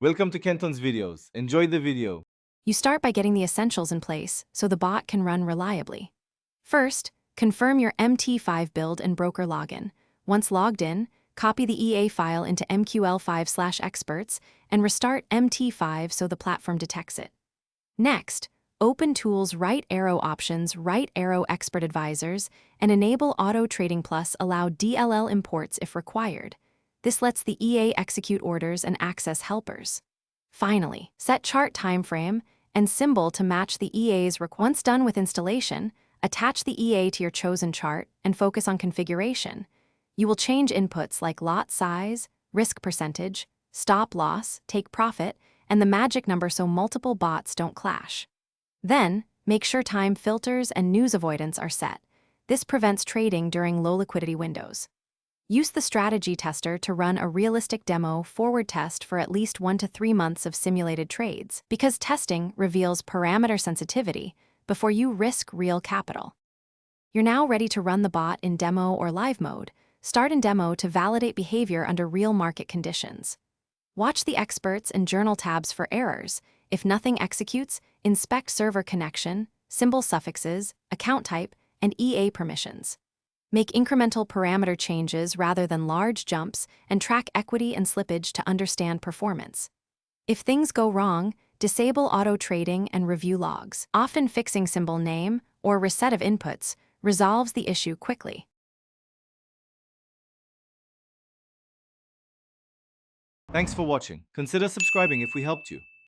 Welcome to Kenton's videos. Enjoy the video. You start by getting the essentials in place so the bot can run reliably. First, confirm your Mt5 build and broker login. Once logged in, copy the EA file into MQL5/experts and restart Mt5 so the platform detects it. Next, open Tools Right Arrow Options Right Arrow Expert Advisors and enable Auto Trading Plus allow DLL imports if required. This lets the EA execute orders and access helpers. Finally, set chart timeframe and symbol to match the EA's requirements. Once done with installation, attach the EA to your chosen chart and focus on configuration. You will change inputs like lot size, risk percentage, stop loss, take profit, and the magic number so multiple bots don't clash. Then, make sure time filters and news avoidance are set. This prevents trading during low liquidity windows. Use the strategy tester to run a realistic demo forward test for at least 1 to 3 months of simulated trades, because testing reveals parameter sensitivity before you risk real capital. You're now ready to run the bot in demo or live mode. Start in demo to validate behavior under real market conditions. Watch the experts and journal tabs for errors. If nothing executes, inspect server connection, symbol suffixes, account type, and EA permissions. Make incremental parameter changes rather than large jumps and track equity and slippage to understand performance. If things go wrong, disable auto trading and review logs. Often fixing symbol name or reset of inputs resolves the issue quickly. Thanks for watching. Consider subscribing if we helped you.